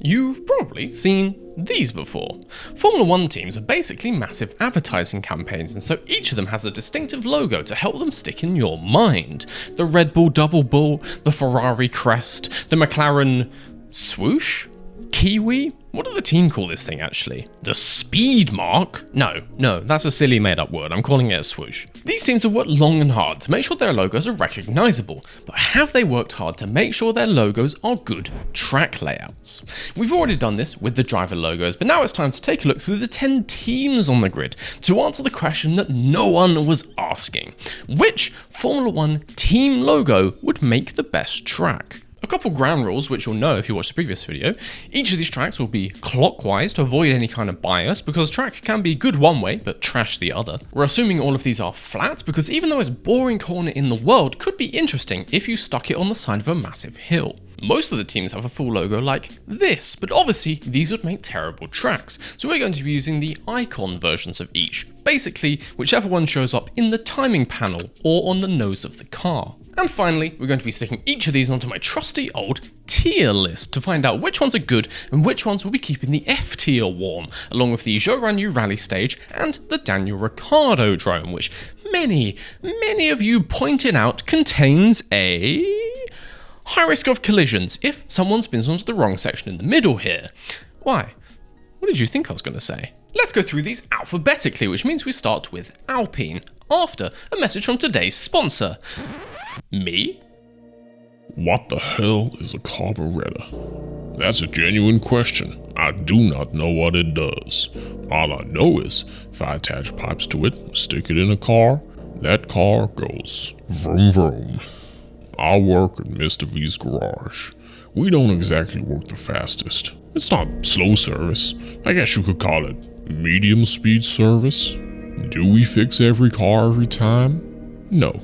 You've probably seen these before. Formula One teams are basically massive advertising campaigns, and so each of them has a distinctive logo to help them stick in your mind. The Red Bull double bull, the Ferrari crest, the McLaren swoosh? Kiwi? What do the team call this thing actually? The speed mark? No, that's a silly made up word. I'm calling it a swoosh. These teams have worked long and hard to make sure their logos are recognisable, but have they worked hard to make sure their logos are good track layouts? We've already done this with the driver logos, but now it's time to take a look through the 10 teams on the grid to answer the question that no one was asking. Which Formula One team logo would make the best track? A couple ground rules, which you'll know if you watched the previous video. Each of these tracks will be clockwise to avoid any kind of bias, because a track can be good one way, but trash the other. We're assuming all of these are flat, because even the most boring corner in the world could be interesting if you stuck it on the side of a massive hill. Most of the teams have a full logo like this, but obviously these would make terrible tracks, so we're going to be using the icon versions of each. Basically, whichever one shows up in the timing panel or on the nose of the car. And finally, we're going to be sticking each of these onto my trusty old tier list to find out which ones are good and which ones will be keeping the F tier warm, along with the Zhou Guanyu rally stage and the Daniel Ricciardo drone, which many of you pointed out contains a high risk of collisions if someone spins onto the wrong section in the middle here. Why? What did you think I was going to say? Let's go through these alphabetically, which means we start with Alpine, after a message from today's sponsor. Me? What the hell is a carburetor? That's a genuine question. I do not know what it does. All I know is if I attach pipes to it, stick it in a car, that car goes vroom vroom. I work at Mr. V's garage. We don't exactly work the fastest. It's not slow service. I guess you could call it medium speed service. Do we fix every car every time? No.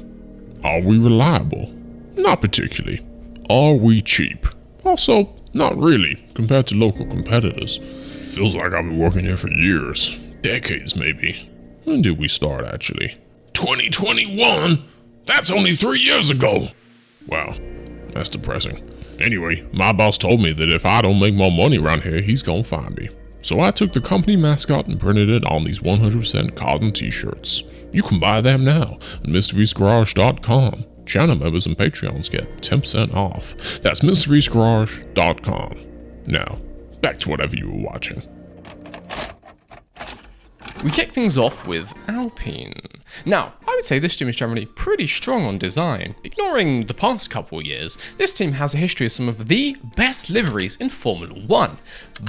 Are we reliable? Not particularly. Are we cheap? Also, not really, compared to local competitors. Feels like I've been working here for years. Decades, maybe. When did we start, actually? 2021? That's only 3 years ago! Wow, that's depressing. Anyway, my boss told me that if I don't make more money around here, he's gonna fire me. So I took the company mascot and printed it on these 100% cotton t-shirts. You can buy them now at MrV'sGarage.com. Channel members and Patreons get 10% off. That's MrV'sGarage.com. Now, back to whatever you were watching. We kick things off with Alpine. Now, I would say this team is generally pretty strong on design. Ignoring the past couple years, this team has a history of some of the best liveries in Formula One.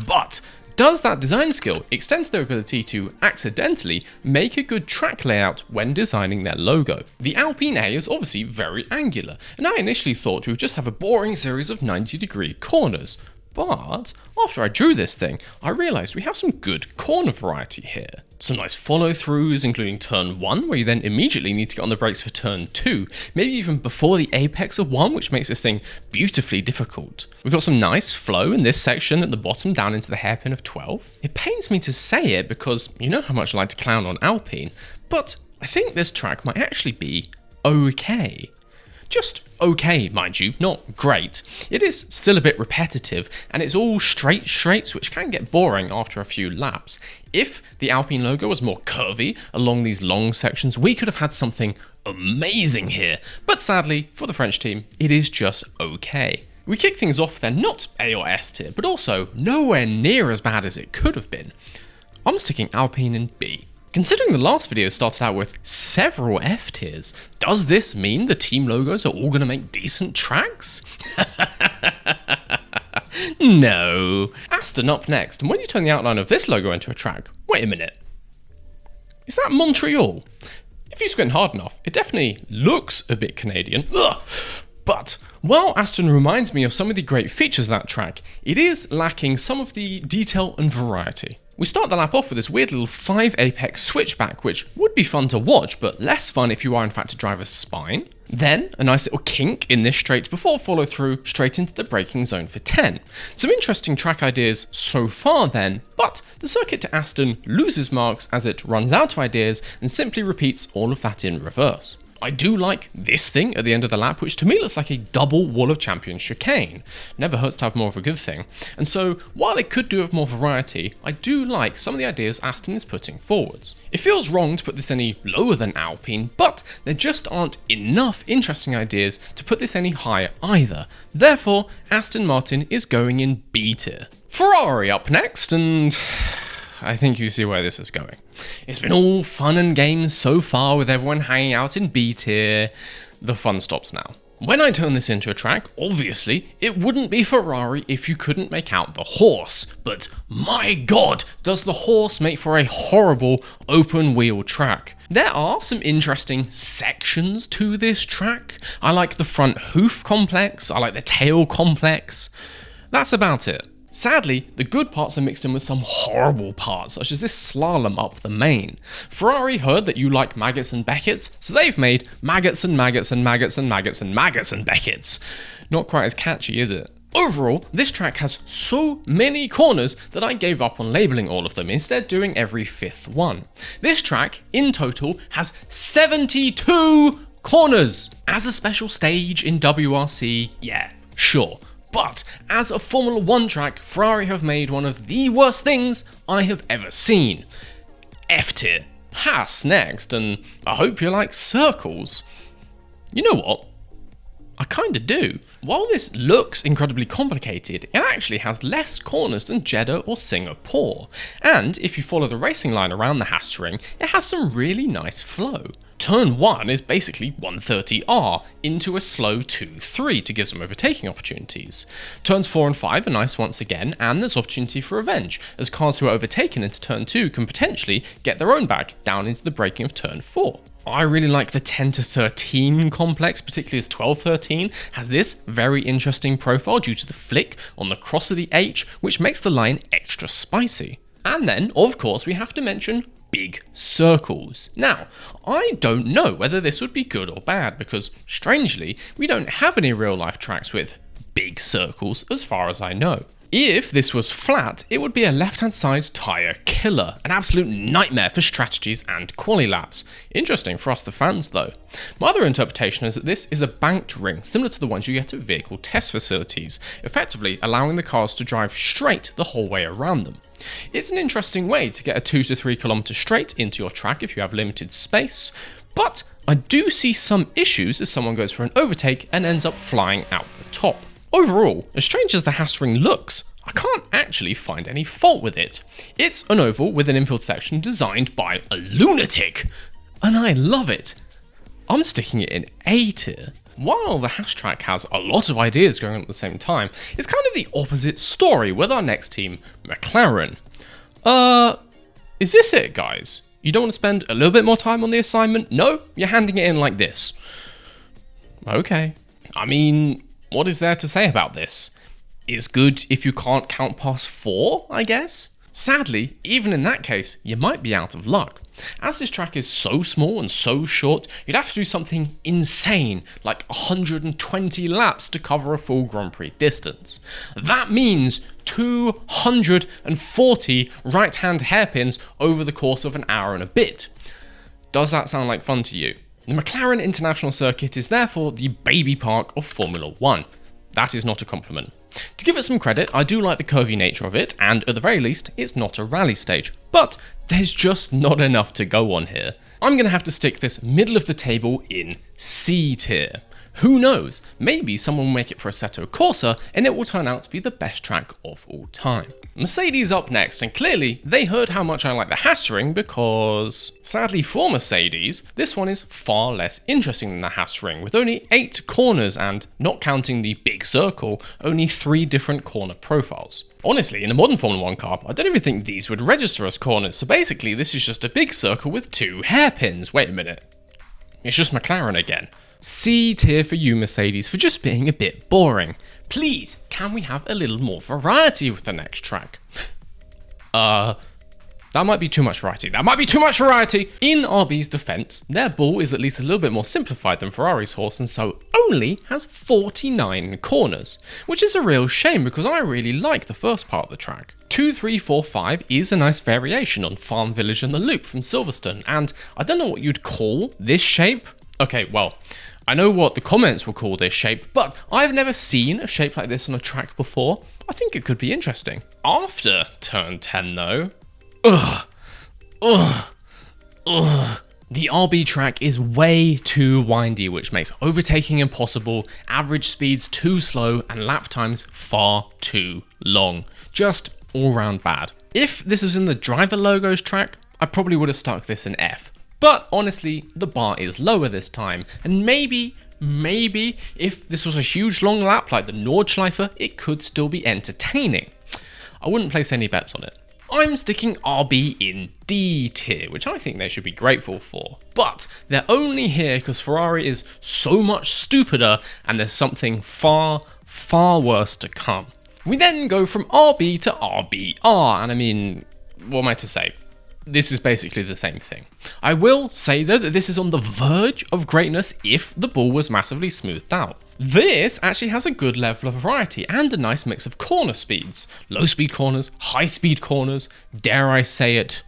But does that design skill extend to their ability to accidentally make a good track layout when designing their logo? The Alpine A is obviously very angular, and I initially thought we would just have a boring series of 90-degree corners. But after I drew this thing, I realised we have some good corner variety here. Some nice follow-throughs, including turn 1, where you then immediately need to get on the brakes for turn 2, maybe even before the apex of 1, which makes this thing beautifully difficult. We've got some nice flow in this section at the bottom down into the hairpin of 12. It pains me to say it because you know how much I like to clown on Alpine, but I think this track might actually be okay. Just okay, mind you, not great. It is still a bit repetitive, and it's all straights, which can get boring after a few laps. If the Alpine logo was more curvy along these long sections, we could have had something amazing here. But sadly, for the French team, it is just okay. We kick things off then, not A or S tier, but also nowhere near as bad as it could have been. I'm sticking Alpine in B. Considering the last video started out with several F tiers, does this mean the team logos are all going to make decent tracks? No. Aston up next, and when you turn the outline of this logo into a track, wait a minute. Is that Montreal? If you squint hard enough, it definitely looks a bit Canadian. Ugh. But while Aston reminds me of some of the great features of that track, it is lacking some of the detail and variety. We start the lap off with this weird little 5 apex switchback, which would be fun to watch, but less fun if you are in fact a driver's spine. Then a nice little kink in this straight before follow through straight into the braking zone for 10. Some interesting track ideas so far then, but the circuit to Aston loses marks as it runs out of ideas and simply repeats all of that in reverse. I do like this thing at the end of the lap, which to me looks like a double Wall of Champions chicane. Never hurts to have more of a good thing. And so, while it could do with more variety, I do like some of the ideas Aston is putting forwards. It feels wrong to put this any lower than Alpine, but there just aren't enough interesting ideas to put this any higher either. Therefore, Aston Martin is going in B tier. Ferrari up next, and I think you see where this is going. It's been all fun and games so far with everyone hanging out in B tier. The fun stops now. When I turn this into a track, obviously, it wouldn't be Ferrari if you couldn't make out the horse. But my god, does the horse make for a horrible open wheel track. There are some interesting sections to this track. I like the front hoof complex, I like the tail complex. That's about it. Sadly, the good parts are mixed in with some horrible parts, such as this slalom up the main. Ferrari heard that you like maggots and Beckett's, so they've made maggots and maggots and maggots and maggots and maggots and Beckett's. Not quite as catchy, is it? Overall, this track has so many corners that I gave up on labelling all of them, instead doing every fifth one. This track, in total, has 72 corners! As a special stage in WRC, yeah, sure. But as a Formula 1 track, Ferrari have made one of the worst things I have ever seen. F tier. Haas next, and I hope you like circles. You know what? I kinda do. While this looks incredibly complicated, it actually has less corners than Jeddah or Singapore. And if you follow the racing line around the Haas ring, it has some really nice flow. Turn 1 is basically 130R into a slow 2-3 to give some overtaking opportunities. Turns 4 and 5 are nice once again, and there's opportunity for revenge, as cars who are overtaken into turn 2 can potentially get their own back down into the braking of turn 4. I really like the 10 to 13 complex, particularly as 12-13 has this very interesting profile due to the flick on the cross of the H, which makes the line extra spicy. And then, of course, we have to mention big circles. Now, I don't know whether this would be good or bad, because strangely, we don't have any real life tracks with big circles as far as I know. If this was flat, it would be a left-hand side tyre killer, an absolute nightmare for strategies and quali laps. Interesting for us the fans though. My other interpretation is that this is a banked ring, similar to the ones you get at vehicle test facilities, effectively allowing the cars to drive straight the whole way around them. It's an interesting way to get a 2 to 3 kilometer straight into your track if you have limited space, but I do see some issues as someone goes for an overtake and ends up flying out the top. Overall, as strange as the Haas ring looks, I can't actually find any fault with it. It's an oval with an infield section designed by a lunatic, and I love it. I'm sticking it in A tier. While the Haas track has a lot of ideas going on at the same time, it's kind of the opposite story with our next team, McLaren. Is this it, guys? You don't want to spend a little bit more time on the assignment? No? You're handing it in like this. Okay. I mean, what is there to say about this? It's good if you can't count past 4, I guess? Sadly, even in that case, you might be out of luck. As this track is so small and so short, you'd have to do something insane, like 120 laps to cover a full Grand Prix distance. That means 240 right-hand hairpins over the course of an hour and a bit. Does that sound like fun to you? The McLaren International Circuit is therefore the baby park of Formula 1. That is not a compliment. To give it some credit, I do like the curvy nature of it, and at the very least, it's not a rally stage. But there's just not enough to go on here. I'm going to have to stick this middle of the table in C tier. Who knows, maybe someone will make it for Assetto Corsa and it will turn out to be the best track of all time. Mercedes up next, and clearly they heard how much I like the Haas ring because, sadly for Mercedes, this one is far less interesting than the Haas ring, with only 8 corners and, not counting the big circle, only 3 different corner profiles. Honestly, in a modern Formula 1 car, I don't even think these would register as corners, so basically this is just a big circle with 2 hairpins. Wait a minute. It's just McLaren again. C tier for you, Mercedes, for just being a bit boring. Please, can we have a little more variety with the next track? That might be too much variety. In RB's defense, their ball is at least a little bit more simplified than Ferrari's horse, and so only has 49 corners, which is a real shame because I really like the first part of the track. 2, 3, 4, 5 is a nice variation on Farm Village and the Loop from Silverstone, and I don't know what you'd call this shape. Okay, well, I know what the comments will call this shape, but I've never seen a shape like this on a track before. I think it could be interesting. After turn 10 though, the RB track is way too windy, which makes overtaking impossible, average speeds too slow, and lap times far too long. Just all round bad. If this was in the driver logos track, I probably would have stuck this in F. But honestly, the bar is lower this time, and maybe if this was a huge long lap like the Nordschleife, it could still be entertaining. I wouldn't place any bets on it. I'm sticking RB in D tier, which I think they should be grateful for. But they're only here because Ferrari is so much stupider and there's something far, far worse to come. We then go from RB to RBR, and I mean, what am I to say? This is basically the same thing. I will say though that this is on the verge of greatness if the ball was massively smoothed out. This actually has a good level of variety and a nice mix of corner speeds. Low speed corners, high speed corners, dare I say it,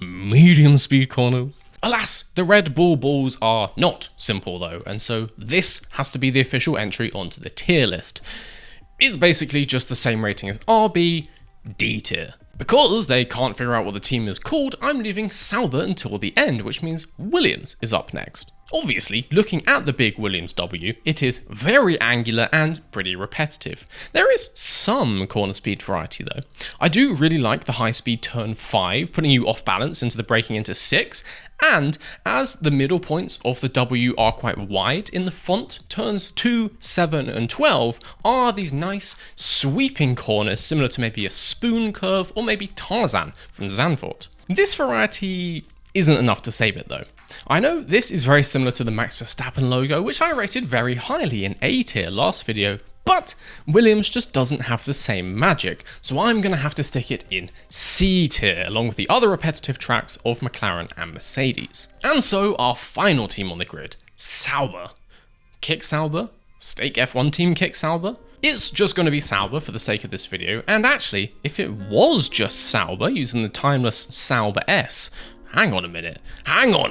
medium speed corners. Alas, the Red Bull balls are not simple though, and so this has to be the official entry onto the tier list. It's basically just the same rating as RB, D tier. Because they can't figure out what the team is called, I'm leaving Sauber until the end, which means Williams is up next. Obviously, looking at the big Williams W, it is very angular and pretty repetitive. There is some corner speed variety though. I do really like the high speed turn 5, putting you off balance into the braking into 6, and as the middle points of the W are quite wide in the font, turns 2, 7 and 12 are these nice sweeping corners similar to maybe a spoon curve or maybe Tarzan from Zandvoort. This variety isn't enough to save it though. I know this is very similar to the Max Verstappen logo, which I rated very highly in A tier last video, but Williams just doesn't have the same magic, so I'm going to have to stick it in C tier, along with the other repetitive tracks of McLaren and Mercedes. And so our final team on the grid, Sauber. Kick Sauber? Stake F1 team Kick Sauber? It's just going to be Sauber for the sake of this video, and actually, if it was just Sauber using the timeless Sauber S, hang on a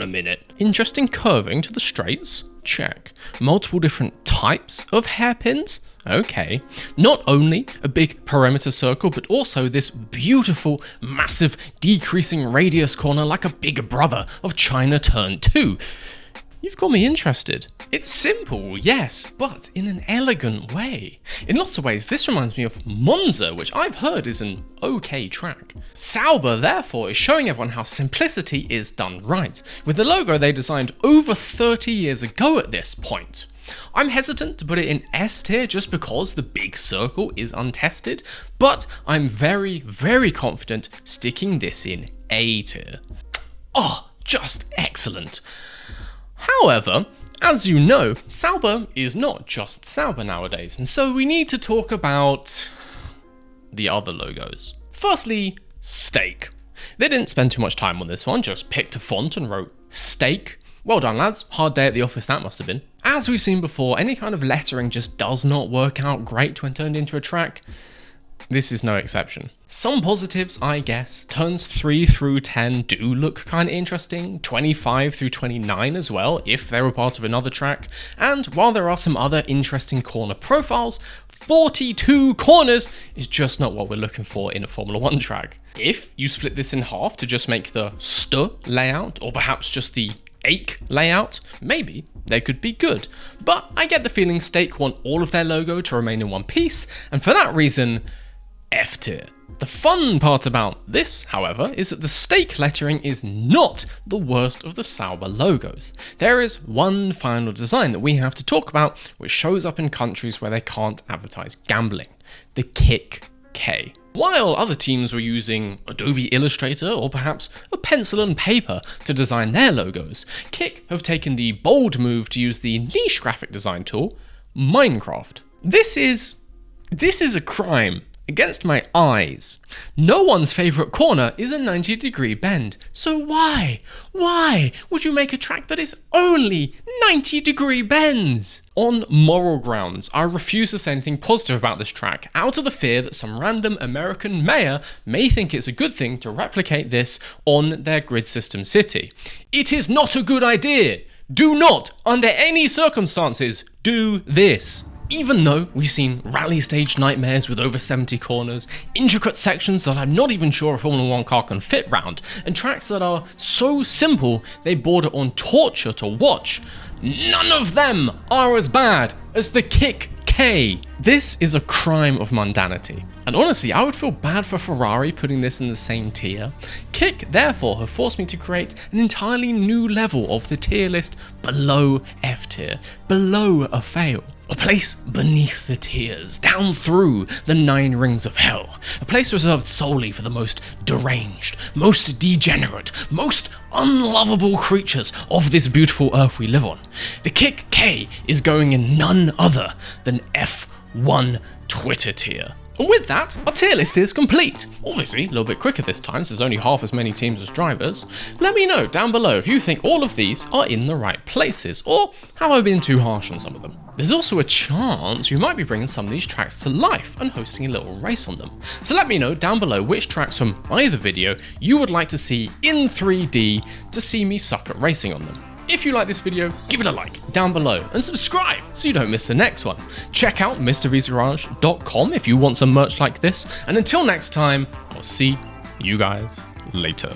minute. Interesting curving to the straights? Check. Multiple different types of hairpins? Okay. Not only a big perimeter circle, but also this beautiful, massive, decreasing radius corner like a big brother of China Turn 2. You've got me interested. It's simple, yes, but in an elegant way. In lots of ways, this reminds me of Monza, which I've heard is an okay track. Sauber, therefore, is showing everyone how simplicity is done right, with the logo they designed over 30 years ago at this point. I'm hesitant to put it in S tier just because the big circle is untested, but I'm very, very confident sticking this in A tier. Oh, just excellent. However, as you know, Sauber is not just Sauber nowadays, and so we need to talk about the other logos. Firstly, Stake. They didn't spend too much time on this one, just picked a font and wrote Stake. Well done lads, hard day at the office that must have been. As we've seen before, any kind of lettering just does not work out great when turned into a track. This is no exception. Some positives, I guess. Turns 3 through 10 do look kind of interesting, 25 through 29 as well, if they were part of another track, and while there are some other interesting corner profiles, 42 corners is just not what we're looking for in a Formula 1 track. If you split this in half to just make the ST layout, or perhaps just the AIK layout, maybe they could be good. But I get the feeling Stake want all of their logo to remain in one piece, and for that reason, F tier. The fun part about this, however, is that the Stake lettering is not the worst of the Sauber logos. There is one final design that we have to talk about, which shows up in countries where they can't advertise gambling. The Kick K. While other teams were using Adobe Illustrator or perhaps a pencil and paper to design their logos, Kick have taken the bold move to use the niche graphic design tool, Minecraft. This is a crime against my eyes. No one's favourite corner is a 90-degree bend, so why would you make a track that is only 90-degree bends? On moral grounds, I refuse to say anything positive about this track, out of the fear that some random American mayor may think it's a good thing to replicate this on their grid system city. It is not a good idea! Do not, under any circumstances, do this. Even though we've seen rally stage nightmares with over 70 corners, intricate sections that I'm not even sure a Formula 1 car can fit round, and tracks that are so simple they border on torture to watch, none of them are as bad as the Kick K. This is a crime of mundanity. And honestly, I would feel bad for Ferrari putting this in the same tier. Kick, therefore, have forced me to create an entirely new level of the tier list below F tier, below a fail. A place beneath the tiers, down through the 9 rings of hell. A place reserved solely for the most deranged, most degenerate, most unlovable creatures of this beautiful earth we live on. The Kick K is going in none other than F1 Twitter tier. And with that, our tier list is complete. Obviously, a little bit quicker this time, so there's only half as many teams as drivers. Let me know down below if you think all of these are in the right places, or have I been too harsh on some of them? There's also a chance we might be bringing some of these tracks to life and hosting a little race on them. So let me know down below which tracks from either video you would like to see in 3D to see me suck at racing on them. If you like this video, give it a like down below and subscribe so you don't miss the next one. Check out MrVgarage.com if you want some merch like this, and until next time, I'll see you guys later.